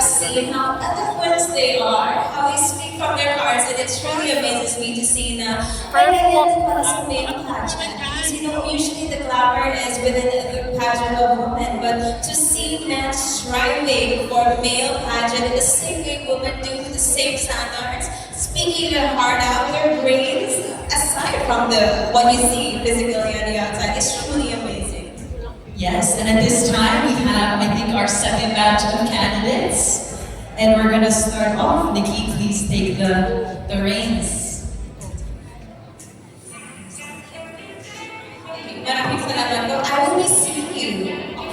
see how eloquent they are, how they speak from their hearts, and it truly amazes me to see na nangyayari pala sa male pageant. Because usually the glamour is within the pageant of women, but to see men striving for male pageant in the same way women do with the same standards, speaking their heart out, their brains, aside from what you see physically on the outside, is truly amazing. Yes, and at this time we have, I think, our second batch of candidates. And we're going to start off. Nikki, please take the reins. Maraming salamat po. I will be seeing you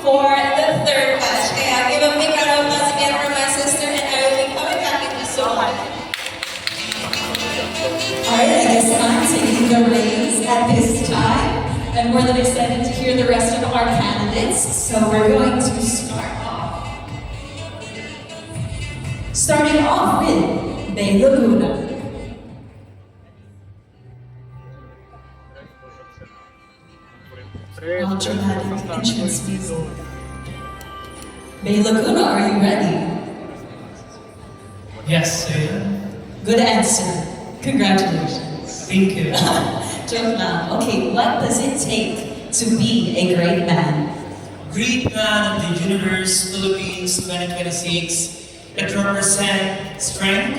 for the third batch. Kaya give a big round of applause again for my sister, and I will be coming back in just so much. Alright, I guess I'm taking the reins at this time. I'm more than excited to hear the rest of our candidates. So we're going to start off. Starting off with Bay Laguna. All dramatic entrance music. Bay Laguna, are you ready? Yes, I am. Good answer. Congratulations. Thank you. Joke lang. Okay, what does it take to be a great man? Great Man of the Universe Philippines 2026 that represent strength,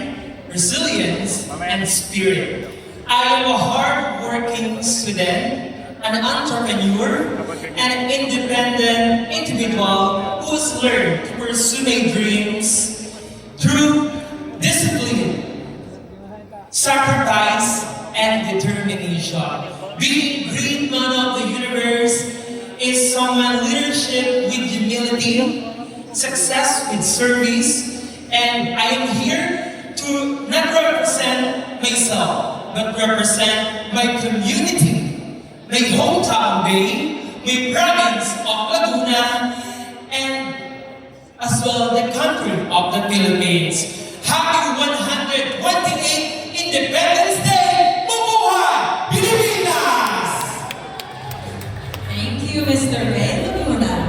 resilience, and spirit. I am a hard-working student, an entrepreneur, and an independent individual who has learned to pursue my dreams through discipline, sacrifice, and determination. Being Great Man of the Universe is someone leadership with humility, success with service, and I am here to not represent myself, but represent my community, my hometown Bay, my province of Laguna, and as well the country of the Philippines. Happy 128th Independence Day! Mabuhay Pilipinas! Thank you, Mr. Bay Laguna.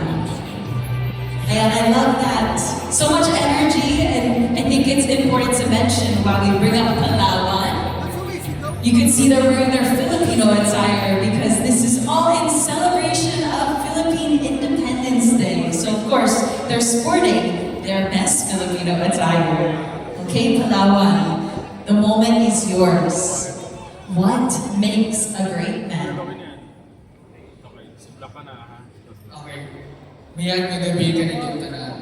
And I love that. So much energy, and I think it's important to mention while we bring up Palawan, you can see they're wearing their Filipino attire because this is all in celebration of Philippine Independence Day. So of course, they're sporting their best Filipino attire. Okay, Palawan, the moment is yours. What makes a great man? Okay. Mayang nagabi ka ninyong tanan.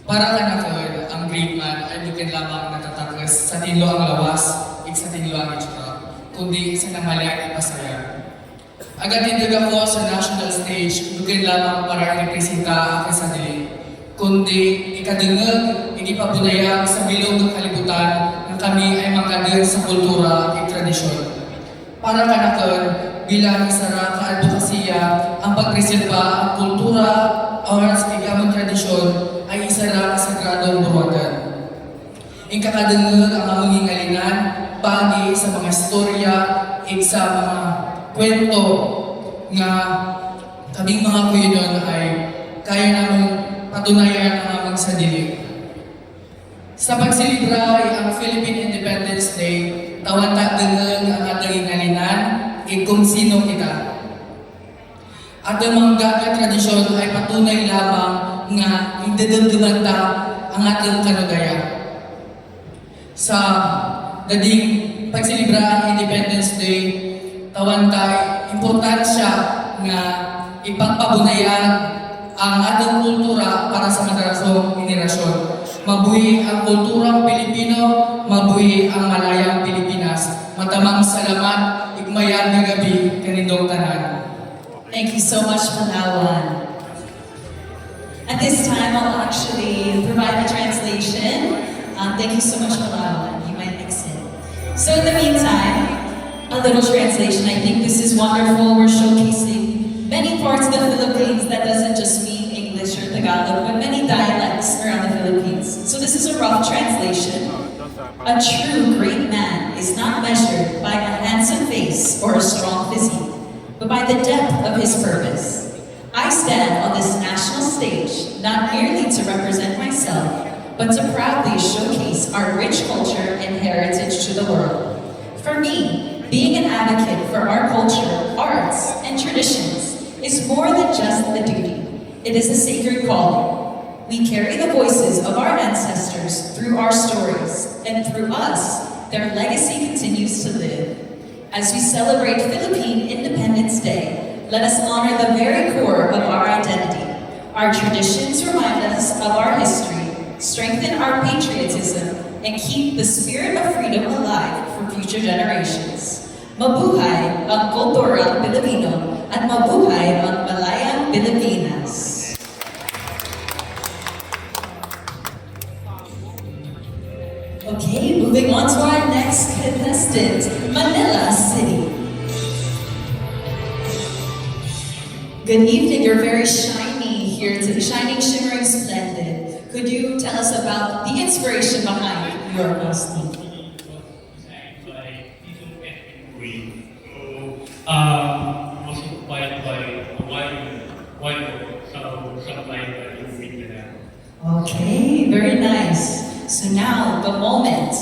Para ka na ang great man ay bukin lamang natatakas sa tinlo ang lawas, sa tinlo ang itsura, kundi sa nangalian at masaya. Agad tindig ako sa national stage, bukin lamang para i-representa aking sarili, kundi ikadungag, ikipabunayang sa bilog ng kalibutan na kami ay mangkadir sa kultura at tradisyon. Para kanakon, bilang isara ka-advokasya, ang pagpreserba ang kultura, arts, ikamang tradisyon ay isara ka sagradong buruagan. Ikakadungag ang among hingalingan, pagi sa mga istorya, sa mga kwento nga kaming mga kuyinon ay kaya namang patunayan ang among sadili. Sa pagsilibra ang Philippine Independence Day, tawag-tagdangag ang ating ingalinan, kung sino kita. At ang mga gaga tradisyon ay patunay lamang nga indadamdaman ta ang ating kanugaya. Sa dading pagsilibra ang Independence Day, tawantay importansya nga ipagpabunayan ang ating kultura para sa madarasong henerasyon. Mabuhi ang kulturang Pilipino, mabuhi ang malayang Pilipinas. Matamang salamat, igmayang na gabi, kanindong tanan. Thank you so much, Palawan. At this time, I'll actually provide the translation. Thank you so much, Palawan. You might exit. So in the meantime, a little translation. I think this is wonderful. We're showcasing many parts of the Philippines that doesn't just mean English or Tagalog, but many dialects around the Philippines. So this is a rough translation. A true great man is not measured by a handsome face or a strong physique, but by the depth of his purpose. I stand on this national stage not merely to represent myself, but to proudly showcase our rich culture and heritage to the world. For me, being an advocate for our culture, arts, and traditions is more than just a duty. It is a sacred calling. We carry the voices of our ancestors through our stories, and through us, their legacy continues to live. As we celebrate Philippine Independence Day, let us honor the very core of our identity. Our traditions remind us of our history, strengthen our patriotism, and keep the spirit of freedom alive for future generations. Mabuhay ang kulturang Pilipino at mabuhay ang Malayang Pilipinas. Okay, moving on to our next contestant, Manila City. Good evening, you're very shiny here today, shining, shimmering, splendid. Could you tell us about the inspiration behind your costume? Was inspired by a while some like in Okay, very nice. So now, the moment.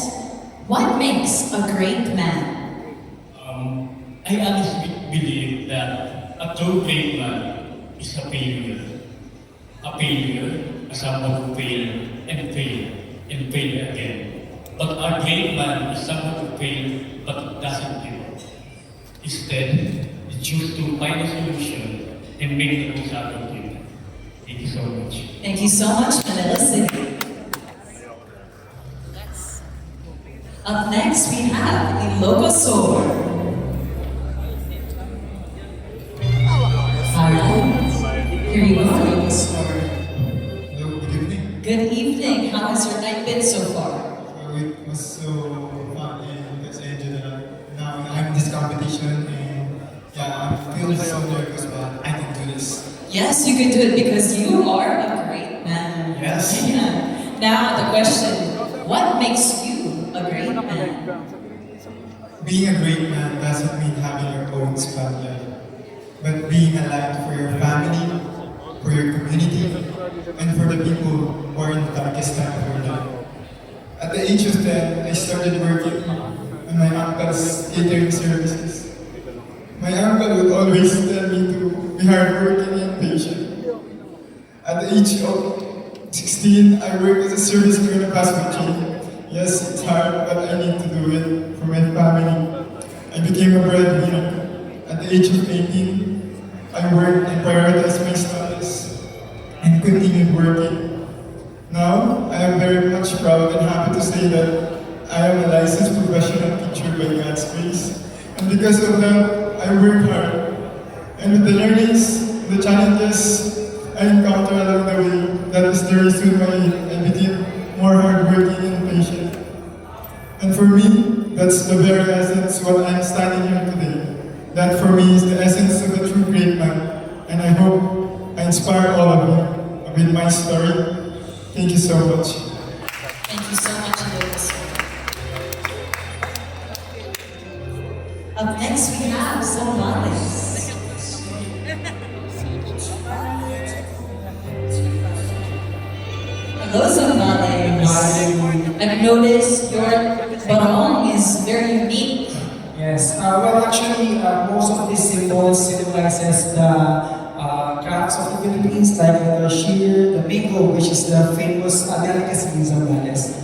What makes a great man? I honestly believe that a true great man is a failure. A failure as someone who fail and fail and fail again. But a great man is someone who fail but doesn't give up. Instead, they choose to find a solution and make the most out of it. Thank you so much. Thank you so much, Manila City. Up next, we have Ilocosur. Alright, here you go, Ilocosur. Hello, good evening. Good evening. How has your night been so far? It was so fun and because I enjoyed a lot. Now I'm in this competition and yeah, I feel so nervous, but I can do this. Yes, you can do it because you are a great man. Yes. Yeah. Now, the question, what makes you a great man? Being a great man doesn't mean having your own spotlight, but being a light for your family, for your community, and for the people who are in the darkest time of your life. At the age of 10, I started working on my uncle's catering services. My uncle would always tell me to be hardworking and patient. At the age of 16, I worked as a service crew in a fast food chain. Yes, it's hard, but I need to do it for my family. I became a breadwinner. At the age of 18, I worked and prioritized my studies and continued working. Now, I am very much proud and happy to say that I am a licensed professional teacher by God's grace. And because of that, I work hard. And with the learnings, the challenges I encounter along the way, that is the reason why I became more hardworking and patient. And for me, that's the very essence what I'm standing here today. That for me is the essence of a true great man. And I hope I inspire all of you with my story. Thank you so much. Thank you so much, Ilocosur. Up next, we have Zambales. Hello, Zambales. I've noticed your barong is very unique. Yes, well actually, most of these symbols symbolizes the crafts of the Philippines, like the shear, the biko, which is the famous delicacy in Zambales.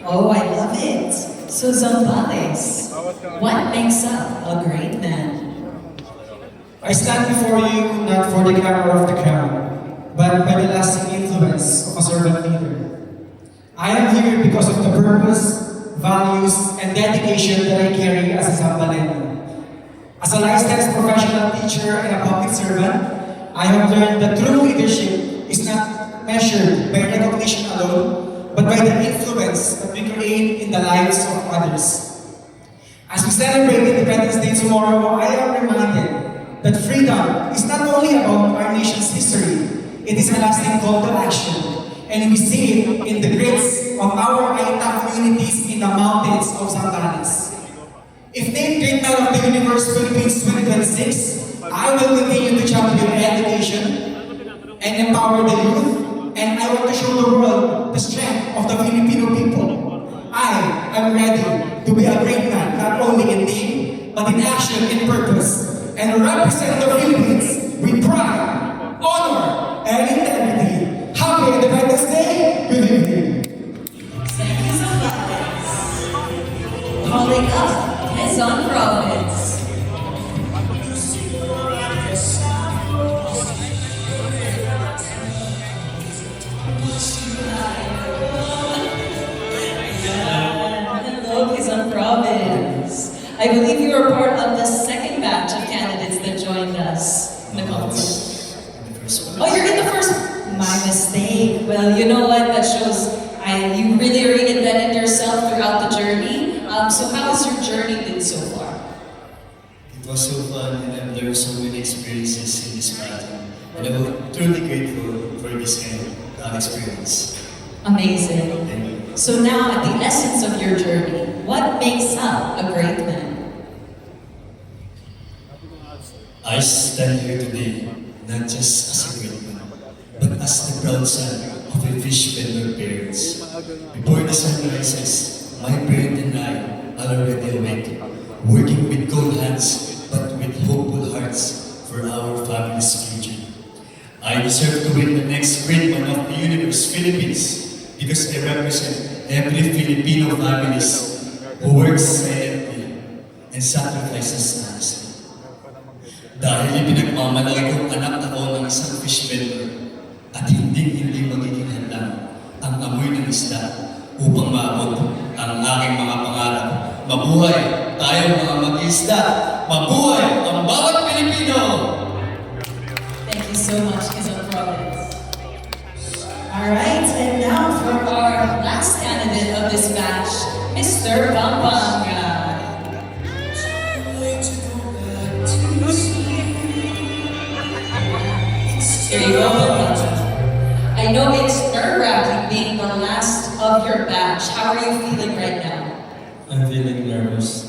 Oh, I love it. So, Zambales, what makes up a great man? I stand before you not for the glamour of the crown, but by the lasting influence of a servant leader. I am here because of the purpose, values, and dedication that I carry as a Zambaleno. As a licensed professional teacher and a public servant, I have learned that true leadership is not measured by recognition alone, but by the influence that we create in the lives of others. As we celebrate Independence Day tomorrow, I am reminded that freedom is not only about our nation's history, it is a lasting call to action. And we see it in the grits of our Aita communities in the mountains of Zambales. If named Great Man of the Universe Philippines 2026, I will continue to champion education and empower the youth, and I want to show the world the strength of the I'm ready to be a great man, not only in name, but in action and purpose, and represent the Philippines with pride, honor, and integrity. Happy Independence Day, Philippines! Thank you so much. Calling up Quezon Province. Hello, Quezon Province. I believe you are part of the second batch of candidates that joined us in the conference. Oh, you're in the first. My mistake. Well, you know what? That shows you really reinvented yourself throughout the journey. So how has your journey been so far? It was so fun and I've learned so many experiences in this marathon. And I'm truly grateful for this kind of experience. Amazing. Thank you. So now, at the essence of your journey, what makes up a great man? I stand here today not just as a great man, but as the proud son of a fish vendor parents. Before the sun rises, my parent and I are already awake, working with cold hands but with hopeful hearts for our family's future. I deserve to win the next Great Man of the Universe, Philippines, because I represent every Filipino families who works silently and sacrifices honestly. Dahil ipinagmamalaki kong anak ako ng isang fish vendor at hindi magiging handa ang amoy ng isda upang maabot ang aking mga pangarap. Mabuhay tayong mga mag-isda! Mabuhay ang bawat Pilipino! Thank you so much, Quezon Province. Alright, and now for our last candidate of this batch, Mr. Pampanga. Here you go, Pampanga. I know it's nerve-wracking being the last of your batch. How are you feeling right now? I'm feeling nervous.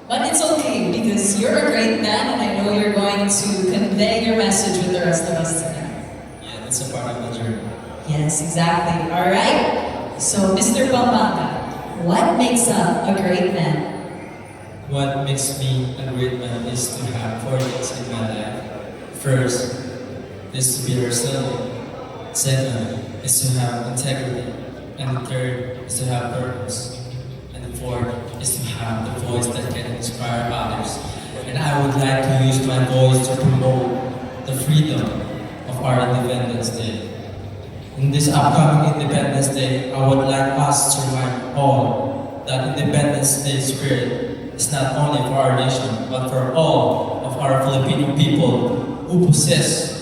But it's okay because you're a great man and I know you're going to convey your message with the rest of us tonight. Yeah, it's a part of the journey. Yes, exactly. All right. So, Mr. Pampanga, what makes up a great man? What makes me a great man is to have 4 things in my life. First is to be resilient. Second is to have integrity. And the third is to have purpose. And the fourth is to have the voice that can inspire others. And I would like to use my voice to promote the freedom of our Independence Day. In this upcoming Independence Day, I would like us to remind all that Independence Day spirit is not only for our nation, but for all of our Filipino people who possess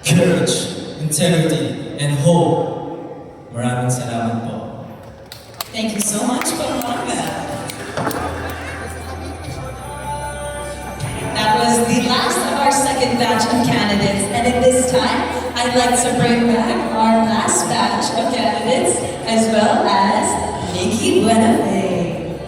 courage, integrity, and hope. Maraming salamat po. Thank you so much, Pampanga. That was the last of our second batch of candidates, and at this time, I'd like to bring back our last batch of candidates, as well as Nikki Buenafe.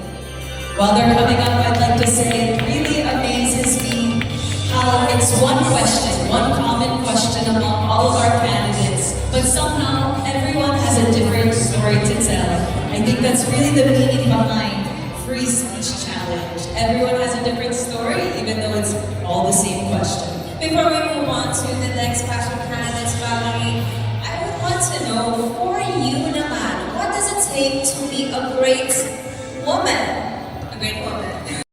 While they're coming up, I'd like to say it really amazes me how it's one question, one common question among all of our candidates, but somehow everyone has a different story to tell. I think that's really the meaning behind Free Speech Challenge. Everyone has a different story, even though it's all the same question. Before we move on to the next batch of candidates, Valerie, I would want to know, for you naman, what does it take to be a great woman? A great woman.